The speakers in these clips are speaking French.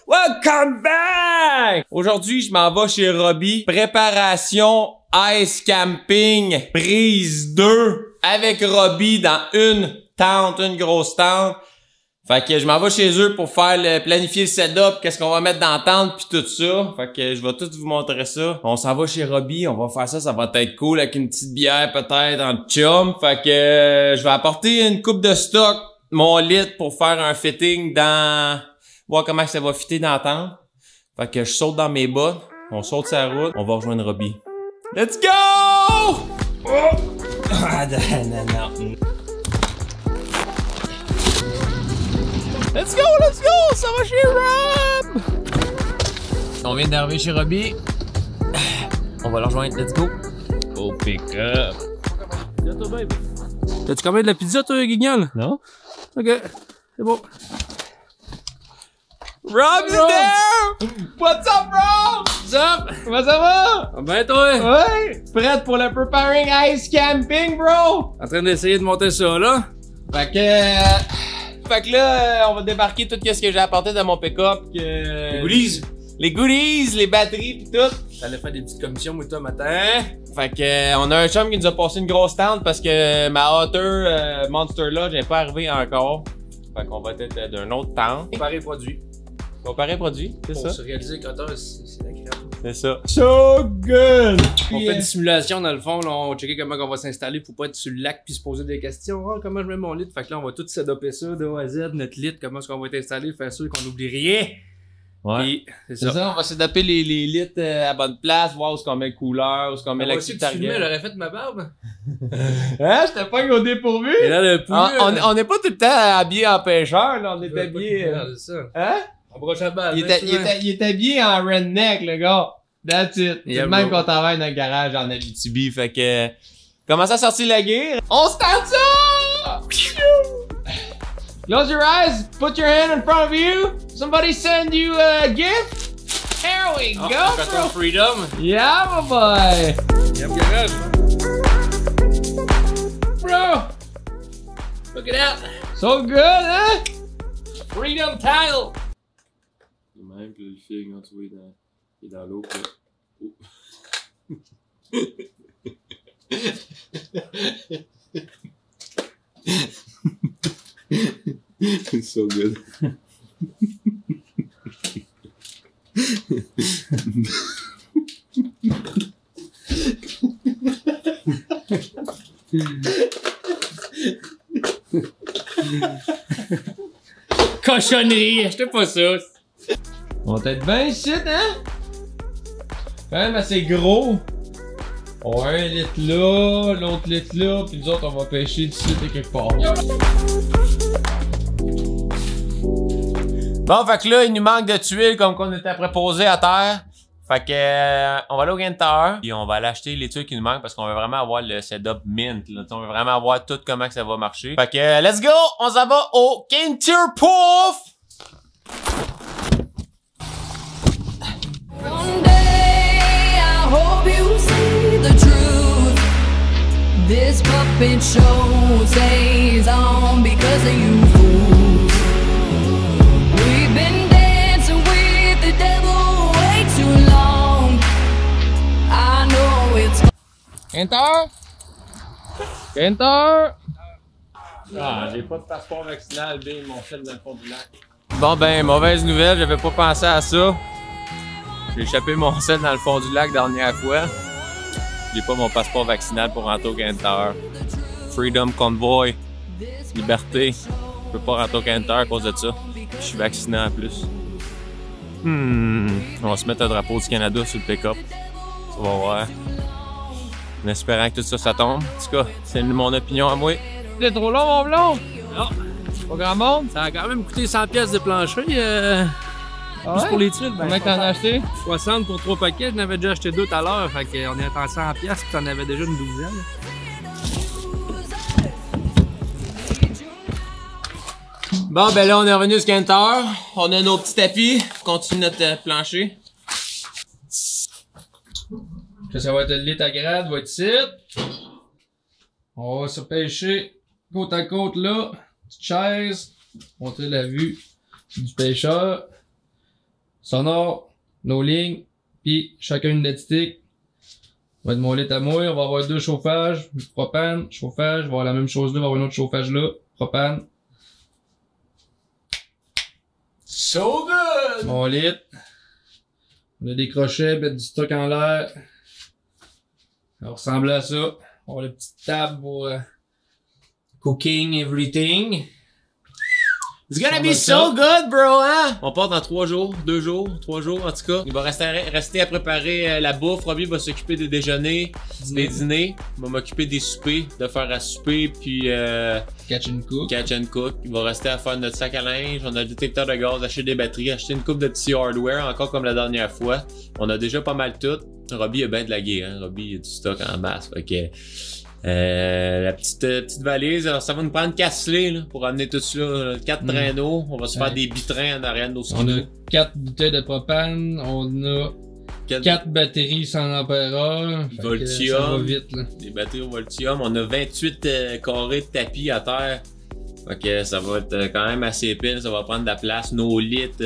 Welcome back! Aujourd'hui, je m'en vais chez Robbie. Préparation Ice Camping prise 2 avec Robbie dans une tente, une grosse tente. Fait que je m'en vais chez eux pour faire planifier le setup, qu'est-ce qu'on va mettre dans la tente pis tout ça. Fait que je vais tout vous montrer ça. On s'en va chez Robbie, on va faire ça, ça va être cool avec une petite bière peut-être en chum. Fait que je vais apporter une coupe de stock, mon lit pour faire un fitting dans... voir comment ça va fitter dans la tente. Fait que je saute dans mes bottes, on saute sa route, on va rejoindre Robbie. Let's go! Oh! Ah, non. Let's go! Ça va chez Rob! On vient d'arriver chez Robbie. On va le rejoindre, let's go! Au pick-up! T'as-tu combien de la pizza, toi, Guignol? Non? Ok, c'est bon. Rob's there! What's up, Rob? What's up? Comment ça va? Ben, toi? Ouais! Prête pour le Preparing Ice Camping, bro? En train d'essayer de monter ça, là? Fait que là, on va débarquer tout ce que j'ai apporté dans mon pick-up. Les goodies? Les goodies, les batteries pis tout. T'allais faire des petites commissions, moi, toi, matin. Fait que on a un chum qui nous a passé une grosse tente parce que ma Otter Monster Lodge n'est pas arrivée encore. Fait qu'on va être d'un autre tente. Comparer produit. Comparer produit, c'est ça? Pour se réaliser que Otter, c'est la crème. C'est ça. So good! On fait des simulations dans le fond, là, on checker comment on va s'installer pour pas être sur le lac puis se poser des questions. Oh, comment je mets mon lit? Fait que là, on va tout setuper ça de A à Z, notre lit, comment est-ce qu'on va être installé, faire sûr qu'on n'oublie rien. Ouais. C'est ça. On va s'adapter les lits à bonne place, voir où est-ce qu'on met le couleur, où est-ce qu'on met l'activité target. Elle aurait fait ma barbe. Hein? J'étais pas au dépourvu? Et là, le poulet, on n'est pas tout le temps habillé en pêcheur, là, on est habillé... C'est ça. Hein? On broche à balle. Il est habillé en redneck, le gars. That's it. C'est le même qu'on travaille dans le garage en Abitibi, fait que... Comment ça sortir la guerre? On start ça! Close your eyes, put your hand in front of you. Somebody send you a gift. Here we go, bro. Freedom. Yeah, my boy. Yep, garage. Bro. Look at that. So good, hein? Freedom tile. Même que le fil, quand tu vois, il est dans l'eau. It's so good. Cochonnerie, j'étais pas ça. On va être bien ici, hein? Quand même assez gros. On a un litre là, l'autre litre là, puis nous autres on va pêcher d'ici de quelque part. Bon, fait que là, il nous manque de tuiles comme qu'on était préposé à terre. Fait que on va aller au Gain Tower, puis on va aller acheter les tuiles qui nous manquent parce qu'on veut vraiment avoir le setup mint. Là. On veut vraiment voir tout comment que ça va marcher. Fait que let's go! On s'en va au Gain Tower Pouf! One day I hope you see the truth. This puppet show stays on because of you fools. We've been dancing with the devil way too long. I know it's Enter! Enter! Ah, j'ai pas de passeport vaccinal, bien, ils m'ont fait dans le fond du lac. Bon ben, mauvaise nouvelle, j'avais pas pensé à ça. J'ai échappé mon sel dans le fond du lac dernière fois. J'ai pas mon passeport vaccinal pour rentrer au Gain Tower. Freedom Convoy. Liberté. Je peux pas rentrer au Gain Tower à cause de ça. Je suis vacciné en plus. On va se mettre un drapeau du Canada sur le pick-up. Ça va voir. En espérant que tout ça, ça tombe. En tout cas, c'est mon opinion à moi. C'est trop long, mon blond? Non. Pas grand monde? Ça a quand même coûté 100 pièces de plancher. Ah Juste pour les tuiles, ben, combien t'en as acheté? 60 pour 3 paquets, j'en avais déjà acheté 2 tout à l'heure, fait qu'on est à 100 pièces puis t'en avais déjà une douzaine. Bon, ben là, on est revenu sur Gain Tower. On a nos petits tapis. On continue notre plancher. Ça va être le lit à grade, va être ici. On va se pêcher côte à côte là. Petite chaise. Montrer la vue du pêcheur. sonore, nos lignes, puis chacun une lettre-stick. On va être mon lit à moi, on va avoir 2 chauffages, propane, chauffage, on va avoir la même chose là, on va avoir un autre chauffage là, propane. So good! Mon lit. On a des crochets, mettre du stock en l'air. Ça ressemble à ça. On a la petite table pour cooking everything. It's gonna Ça be va so good, bro, hein? On part dans 3 jours, 2 jours, 3 jours, en tout cas. Il va rester à préparer la bouffe. Robbie va s'occuper des déjeuners, des dîners. Il va m'occuper des soupers, de faire à souper, puis Catch and cook. catch and cook. Il va rester à faire notre sac à linge. On a le détecteur de gaz, acheter des batteries, acheter une coupe de petits hardware, encore comme la dernière fois. On a déjà pas mal tout. Robbie a bien de la guerre, hein? Robbie a du stock en masse, fait que... la petite valise, alors ça va nous prendre 4 slés là, pour amener tout ça, 4 traîneaux, on va se faire des bitrains en arrière de nos On a skidoo. 4 bouteilles de propane, on a 4 batteries 100 ampères. Voltium. Ça va vite là. Des batteries au Voltium, on a 28 carrés de tapis à terre. Fait que ça va être quand même assez épais, ça va prendre de la place. Nos litres,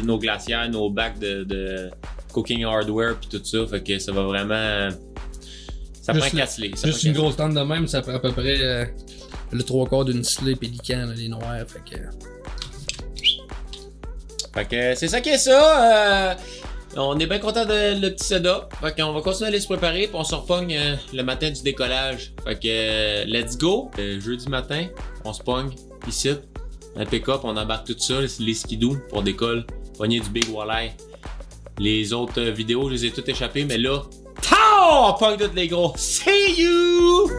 nos glacières, nos bacs de cooking hardware pis tout ça, fait que ça va vraiment... Ça Juste prend 4 slés. Juste une grosse tente de même, ça prend à peu près le 3/4 d'une slé pélican, là, les noirs, Fait que c'est ça qui est ça. On est bien content de le petit setup. Fait qu'on va continuer à aller se préparer puis on se repogne le matin du décollage. Fait que let's go. Jeudi matin, on se pogne ici. Un pick-up, on embarque tout ça, les skidoo pour décolle. Pogner du big walleye. Les autres vidéos, je les ai toutes échappées, mais là, on pogne toutes les gros. See you!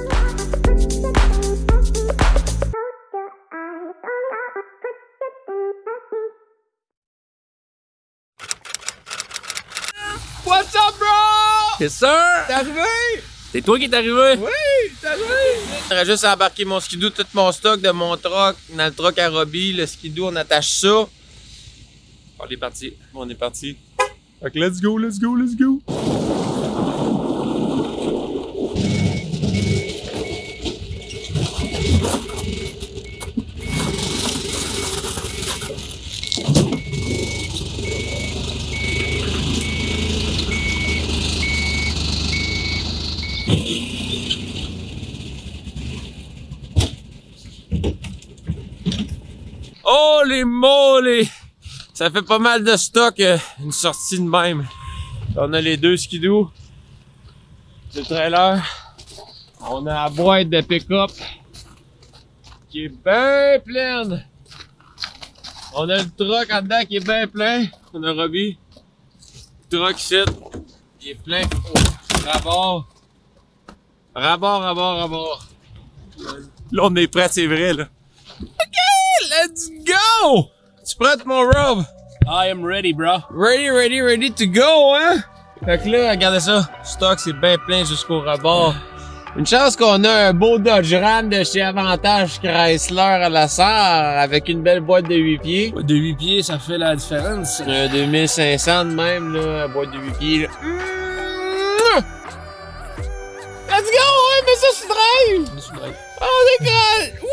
What's up, bro? Yes sir! T'es arrivé? C'est toi qui est arrivé? Oui, t'es arrivé! J'aurais juste embarqué mon skidoo, tout mon stock de mon truck dans le truck à Robbie. Le skidoo, on attache ça. On est parti. On est parti. Fait que let's go, let's go, let's go! Holy moly! Ça fait pas mal de stock, une sortie de même. On a les 2 skidoo, le trailer, on a la boîte de pick-up qui est bien pleine. On a le truck en dedans qui est bien plein. On a Robbie. Le truck ici, il est plein. Rabord. Rabord. Là, on est prêt, c'est vrai, là. OK, let's go! Tu prêtes, mon Rob? I am ready, bro. Ready to go, hein? Fait que là, regardez ça. Le stock, c'est bien plein jusqu'au rebord. Une chance qu'on a un beau Dodge Ram de chez Avantage Chrysler à la Sarre avec une belle boîte de 8 pieds. De 8 pieds, ça fait la différence. 2500 de même, là, la boîte de 8 pieds, là. Let's go, ouais, mais ça, c'est drive! Oh, my God! Oui!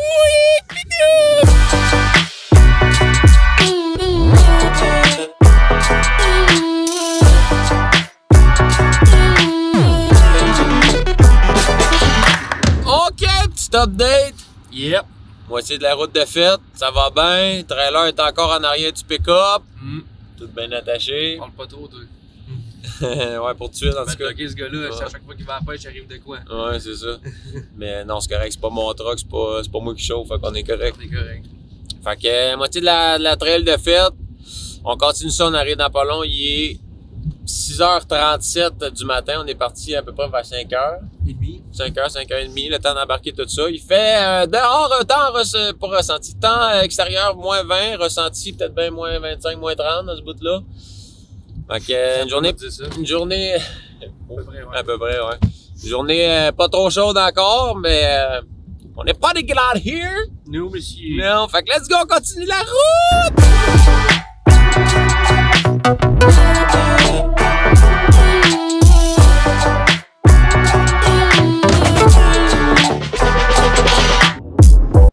Pidou! OK, petit update. Yep. Moitié de la route de fête, ça va bien. Le trailer est encore en arrière du pick-up. Tout bien attaché. Parle pas trop, toi. Ouais, pour tout de suite, en tout cas. bloquer ce gars-là, à chaque fois qu'il va à la pêche, arrive de quoi? Ouais, c'est ça. Mais non, c'est correct, c'est pas mon truck, c'est pas moi qui chauffe, fait qu'on est correct. C'est correct. Fait que moitié de la trail de fête. On continue ça, on arrive dans pas long, il est 6h37 du matin, on est parti à peu près vers 5h. 5h30, le temps d'embarquer tout ça. Il fait dehors, temps pour ressenti. Temps extérieur, moins 20, ressenti peut-être bien moins 25, moins 30 dans ce bout-là. Fait que une journée à peu près, ouais. Une journée pas trop chaude encore, mais on n'est pas des glad here. Non, monsieur. Non, fait que let's go, on continue la route!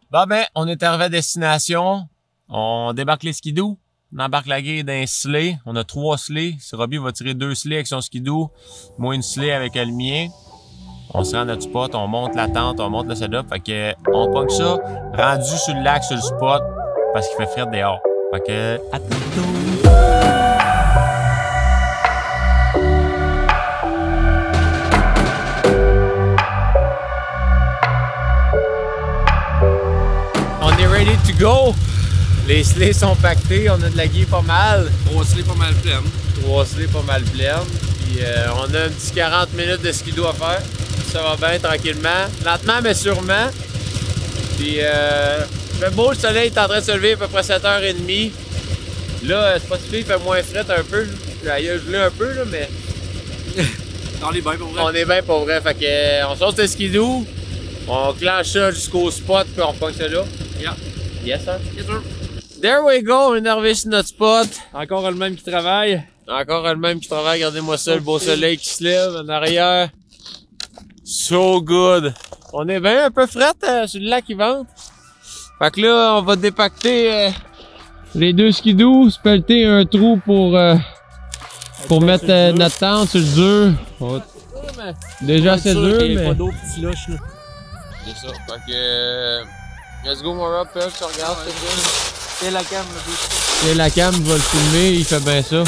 Bon ben, on est arrivé à destination. On débarque les skidoo. On embarque la guille d'un sleigh. On a 3 sleighs. Si Robbie va tirer 2 sleighs avec son skidoo, moi une sleigh avec le mien. On se rend à notre spot, on monte la tente, on monte le setup. Fait que on pogne ça, rendu sur le lac, sur le spot, parce qu'il fait frais dehors. Fait que à tantôt. On est ready to go. Les sleighs sont pactés, on a de la guille pas mal. 3 sleighs pas mal pleines. 3 sleighs pas mal pleines. Puis on a un petit 40 minutes de skidoo à faire. Ça va bien tranquillement. Lentement mais sûrement. Puis il fait beau, le soleil est en train de se lever à peu près 7h30. Là, c'est pas si il fait moins fret un peu. Là, il a gelé un peu là, mais. On est bien pour vrai. On est bien pour vrai. Fait que on saute le skidoo, on clenche ça jusqu'au spot puis on pogne ça là. Yeah. Yes sir. Yes, sir. There we go, on est arrivé sur notre spot. Encore le même qui travaille. Encore le même qui travaille, regardez-moi ça, le beau soleil qui se lève en arrière. So good. On est bien un peu fret sur le lac qui vente. Fait que là, on va dépacter les 2 skidoo, se pelleter un trou pour mettre notre tente sur le dur. Déjà c'est dur, mais... pas d'eau qui flush, là. C'est ça, fait que... let's go more up, tu regardes, c'est ça. C'est la cam, là. C'est la cam, va le filmer, il fait bien ça.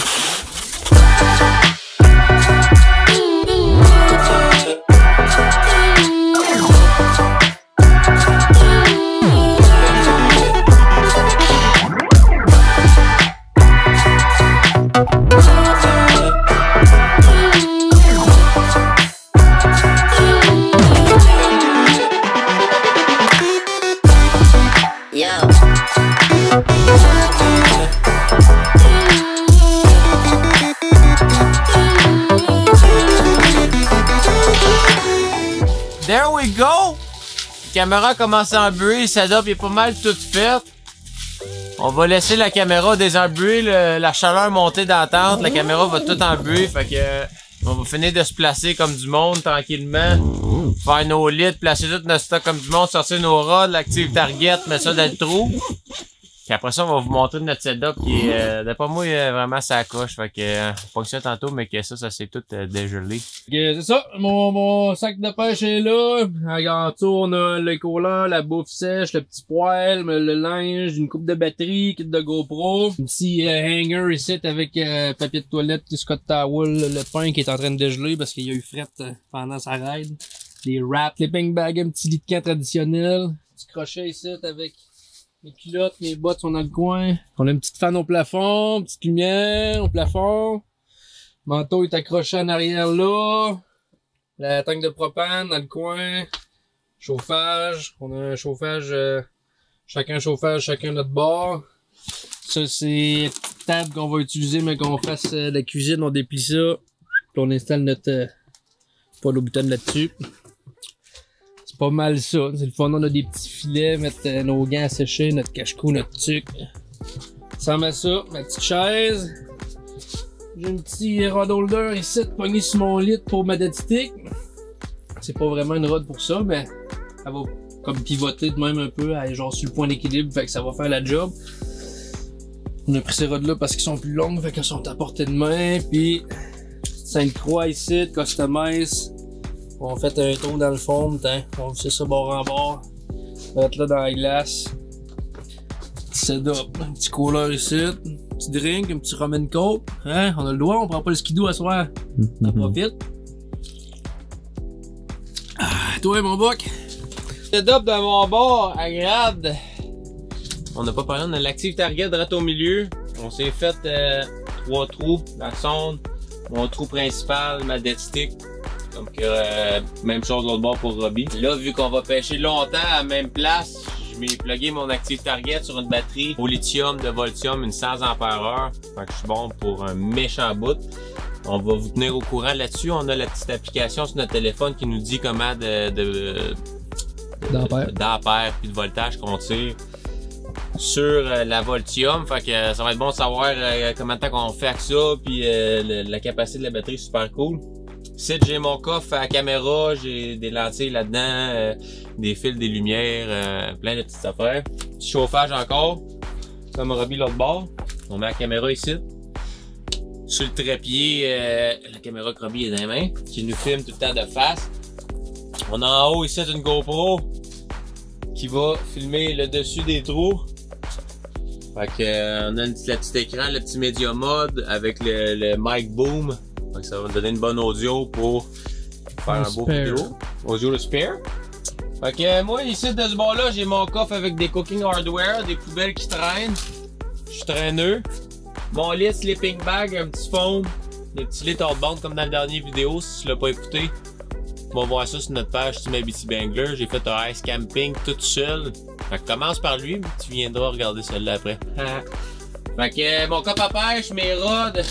There we go! La caméra commence à embuer, le setup est pas mal tout fait. On va laisser la caméra désembuer, la chaleur monter dans la tente, la caméra va tout embuer, fait que on va finir de se placer comme du monde tranquillement. Faire nos lits, placer tout notre stock comme du monde, sortir nos rods, l'active target, mettre ça dans le trou. Puis après ça, on va vous montrer notre setup qui est, d'après moi, vraiment ça coche. Fait que, fonctionne tantôt, mais que ça s'est tout dégelé. C'est ça, mon sac de pêche est là. En dessous, on a le cola, la bouffe sèche, le petit poêle, le linge, une coupe de batterie, kit de GoPro. Un petit hanger ici avec papier de toilette, Scott Towel, le pain qui est en train de dégeler parce qu'il y a eu fret pendant sa ride. Les wraps, les ping bags, un petit lit de camp traditionnel. Petit crochet ici avec mes culottes, mes bottes sont dans le coin. On a une petite fan au plafond, petite lumière au plafond. Le manteau est accroché en arrière là. La tank de propane dans le coin. Chauffage. On a un chauffage, chacun notre bord. Ça, c'est la petite table qu'on va utiliser, mais qu'on fasse la cuisine, on déplie ça. Puis on installe notre poêle au butane là-dessus. C'est pas mal ça. C'est le fun, on a des petits filets, mettre nos gants à sécher, notre cache-cou, notre tuque. Ça met ça, ma petite chaise. J'ai un petit rod holder ici, pogné sur mon lit pour ma dead stick. C'est pas vraiment une rod pour ça, mais elle va comme pivoter de même un peu, elle est genre sur le point d'équilibre, fait que ça va faire la job. On a pris ces rods là parce qu'ils sont plus longues, fait qu'elles sont à portée de main, puis Sainte-Croix ici, customize. On fait un tour dans le fond, on fait ça bord en bord. On va être là dans la glace. Petit setup, un petit cooler ici, un petit drink, un petit rum and coke. Hein? On a le droit, on prend pas le skidoo à soir. Ça profite. Ah, toi mon buck. Setup de mon bord, agréable. On n'a pas parlé, on a l'active target direct au milieu. On s'est fait 3 trous, la sonde, mon trou principal, ma dead stick. Donc, même chose l'autre bord pour Robbie. Là, vu qu'on va pêcher longtemps à la même place, je m'ai plugué mon active target sur une batterie au lithium de Voltium, une 100 ampères-heure. Fait que je suis bon pour un méchant bout. On va vous tenir au courant là-dessus. On a la petite application sur notre téléphone qui nous dit comment d'ampères puis de voltage qu'on tire sur la Voltium. Fait que ça va être bon de savoir comment de temps qu'on fait avec ça, puis la capacité de la batterie super cool. Ici, j'ai mon coffre à caméra, j'ai des lentilles là-dedans, des fils, des lumières, plein de petites affaires. Petit chauffage encore, comme Robbie l'autre bord. On met la caméra ici. Sur le trépied, la caméra que Robbie est dans les mains, qui nous filme tout le temps de face. On a en haut ici une GoPro qui va filmer le dessus des trous. Fait que on a le petit écran, le petit Media Mode avec le mic boom. Fait que ça va nous donner une bonne audio pour faire un beau vidéo. Audio de spare. Fait que moi ici de ce bord-là, j'ai mon coffre avec des cooking hardware, des poubelles qui traînent. Je suis traîneux. Mon lit sleeping bag, un petit foam, des petits lits hors-bande comme dans la dernière vidéo. Si tu l'as pas écouté, on va voir ça sur notre page Team ABC Bangler. J'ai fait un ice camping toute seule. Fait que commence par lui, mais tu viendras regarder celle-là après. Fait que mon coffre à pêche, mes rods,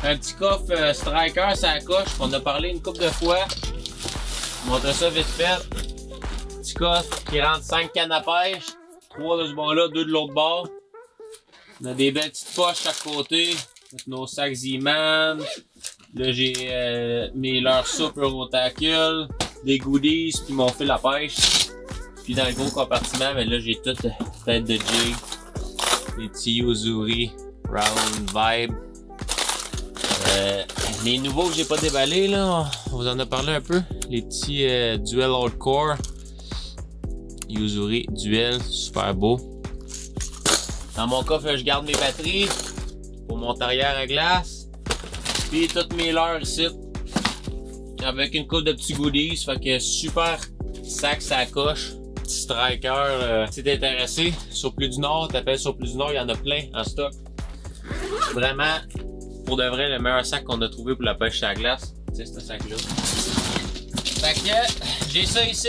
un petit coffre striker, ça coche. On a parlé une couple de fois. Je vais montrer ça vite fait. Petit coffre qui rentre 5 cannes à pêche. 3 de ce bord-là, 2 de l'autre bord. On a des belles petites poches à chaque côté. Nos sacs Z-Man. Là, j'ai mes leurres souples Eurotacule. Des goodies, puis mon fil à pêche. Puis dans le gros compartiment, mais là, j'ai toute tête de jig. Les petits Uzuri Round Vibe. Les nouveaux que j'ai pas déballés, là, on vous en a parlé un peu. Les petits Duel Old Core. Uzuri Duel, super beau. Dans mon coffre, je garde mes batteries pour mon arrière à glace. Puis toutes mes leurres ici. Avec une coupe de petits goodies. Fait que super sac, ça coche. Petit striker. Si t'es intéressé, sur Plus du Nord, t'appelles sur Plus du Nord, il y en a plein en stock. Vraiment, pour de vrai, le meilleur sac qu'on a trouvé pour la pêche à la glace. C'est ce sac-là. Fait que j'ai ça ici.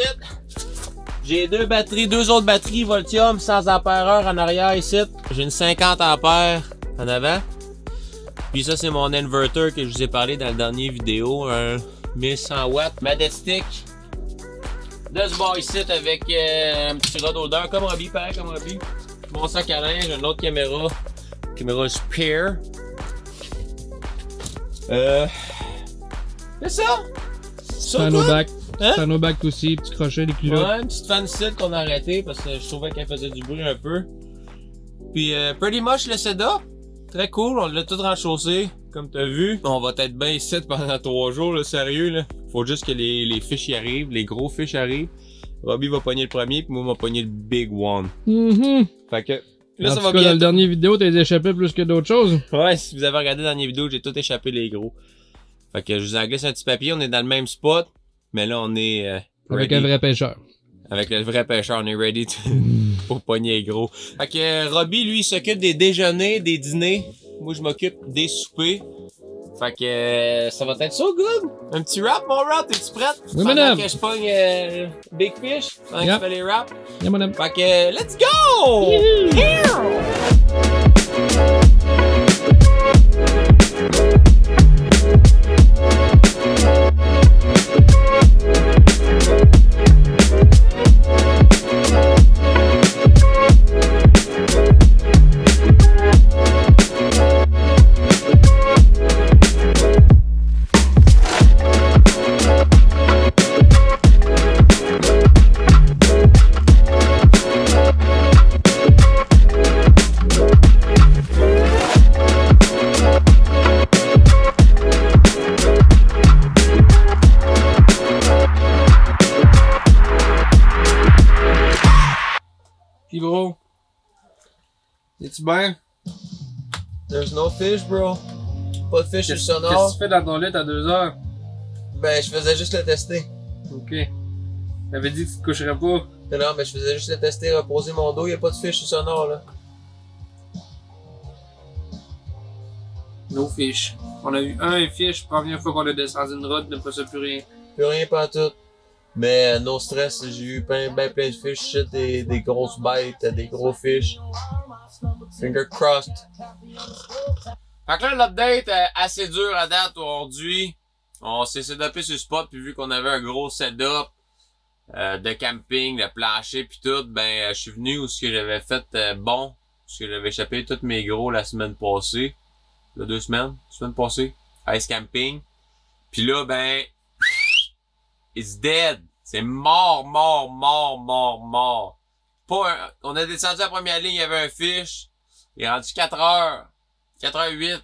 J'ai deux autres batteries Voltium 100 ampères en arrière ici. J'ai une 50 ampères en avant. Puis ça, c'est mon inverter que je vous ai parlé dans la dernière vidéo. Un 1100 watts. Ma dead stick. De ce bord ici avec un petit rod odeur comme Robbie, pareil comme Robbie. Mon sac à linge, une autre caméra. Caméra spare. C'est ça! C'est un back. Hein? C'est un back aussi, petit crochet, des culottes. Ouais, une petite fancette qu'on a arrêté parce que je trouvais qu'elle faisait du bruit un peu. Puis pretty much le setup. Très cool, on l'a tout renchaussé, comme t'as vu. On va être bien ici pendant 3 jours, là, sérieux là. Faut juste que les fiches y arrivent, les gros fiches arrivent. Robbie va pogner le premier, puis moi va pogner le big one. Fait que là, ça va bien. Dans la dernière vidéo, t'as échappé plus que d'autres choses. Ouais, si vous avez regardé la dernière vidéo, j'ai tout échappé les gros. Fait que je vous en glisse un petit papier, on est dans le même spot. Mais là, on est avec un vrai pêcheur. Avec le vrai pêcheur, on est ready pour pogner les gros. Fait que Robbie, lui, il s'occupe des déjeuners, des dîners. Moi, je m'occupe des soupers. Fait que ça va être so good. Un petit rap, mon rap, es-tu prête? Oui, pendant madame. que je pogne Big Fish, pendant que je fais les raps. Yeah, madame. Fait que let's go! Puis bro, es-tu bien? There's no fish, bro. Pas de fish sur le sonar. Qu'est-ce que tu fais dans ton lit à 2 heures? Ben, je faisais juste le tester. Ok. T'avais dit que tu te coucherais pas. Non, mais je faisais juste le tester, reposer mon dos. Y'a pas de fish sur le sonar, là. No fish. On a eu un fish, première fois qu'on a descendu une route, ne pas ça plus rien. Plus rien, pas tout. Mais no stress, j'ai eu ben plein de fish, shit, des grosses bêtes, des gros fish. Finger crossed. Fait que là, l'update assez dur à date aujourd'hui. On s'est setupé sur le spot, puis vu qu'on avait un gros setup de camping, de plancher, puis tout, ben je suis venu où ce que j'avais fait bon, parce que j'avais échappé tous mes gros la semaine passée. Là, 2 semaines, semaine passée, ice camping. Puis là, ben, it's dead. C'est mort. Pas un... On a descendu la première ligne, il y avait un fish. Il est rendu 4 heures. 4h08.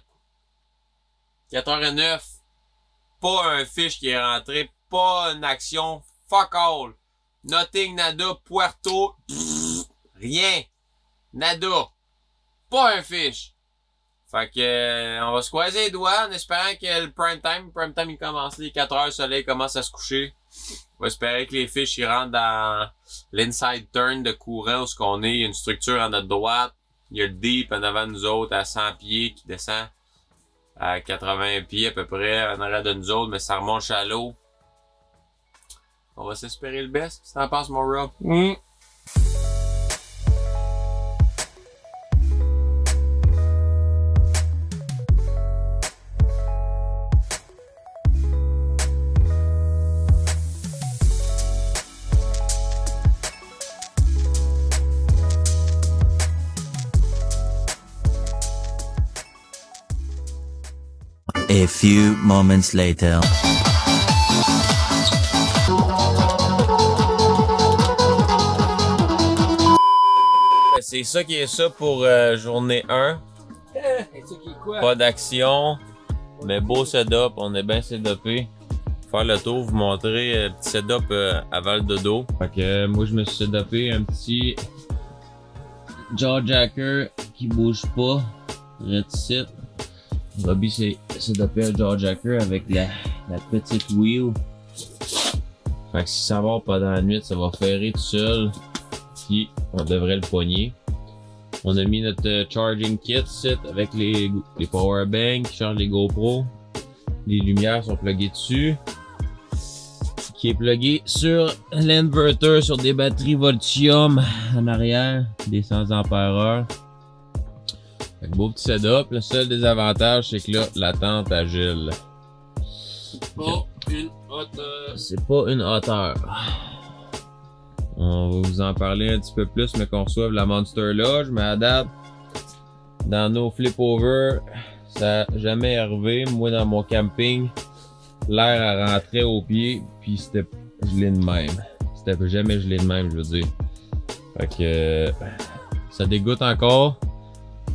4h09. Pas un fish qui est rentré. Pas une action. Fuck all. Nothing, nada, Puerto. Pff, rien. Nada. Pas un fish. Fait que on va se croiser les doigts en espérant que le prime time il commence les 4h, le soleil commence à se coucher. On va espérer que les fish ils rentrent dans l'inside turn de courant où ce qu'on est. Il y a une structure à notre droite. Il y a le deep en avant de nous autres à 100 pieds qui descend à 80 pieds à peu près en arrière de nous autres, mais ça remonte shallow. On va s'espérer le best. Qu'est-ce que t'en penses, mon Rob? A few moments later. C'est ça qui est ça pour journée 1. C'est ça qui est quoi? Pas d'action, mais beau setup, on est bien setupé. Faire le tour, vous montrer petit setup avant le dodo. Fait que moi je me suis setupé un petit jawjacker qui bouge pas. Reticite. Robbie s'est setupé un jawjacker avec la petite wheel. Fait que si ça va pas dans la nuit, ça va ferrer tout seul. Puis on devrait le poigner. On a mis notre charging kit ici avec les power banks qui chargent les GoPro. Les lumières sont pluguées dessus. Qui est plugué sur l'inverter sur des batteries Voltium en arrière, des 100 ampères-heure. Fait que beau petit setup. Le seul désavantage, c'est que là, la tente agile. Pas une hauteur. C'est pas une hauteur. On va vous en parler un petit peu plus, mais qu'on reçoive la Monster Lodge. Mais à date, dans nos flip-over, ça n'a jamais arrivé. Moi, dans mon camping, l'air rentrait au pied, puis c'était gelé de même. C'était jamais gelé de même, je veux dire. Fait que ça dégoûte encore.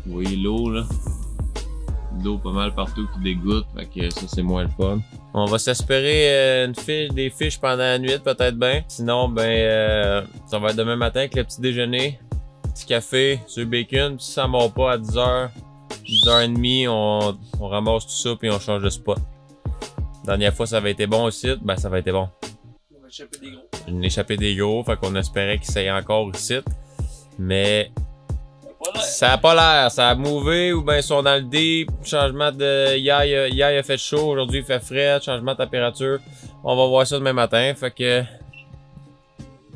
Vous voyez l'eau, là. L'eau pas mal partout qui dégoûte, fait que ça, c'est moins le fun. On va s'espérer des fiches pendant la nuit, peut-être bien. Sinon, ben, ça va être demain matin avec le petit déjeuner. Petit café, sur bacon. Puis si ça mord pas à 10h, 10h30, on ramasse tout ça puis on change de spot. Dernière fois, ça avait été bon aussi. Ben, ça avait été bon. On va échapper des gros. Une échappée des gros, fait qu'on espérait qu'il s'aille encore ici. Mais ça a pas l'air, ça a mouvé ou ben ils sont dans le deep, changement de hier il a fait chaud, aujourd'hui il fait frais, changement de température. On va voir ça demain matin, fait que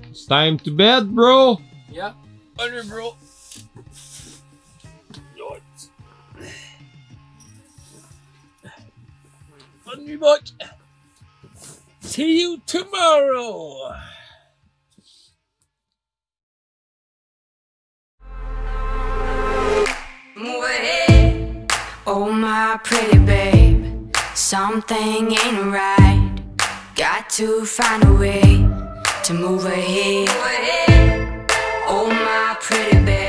it's time to bed, bro. Yeah. Allez, bro. Bonne nuit, Buck. See you tomorrow. Move ahead, oh my pretty babe. Something ain't right. Got to find a way to move ahead. Oh my pretty babe.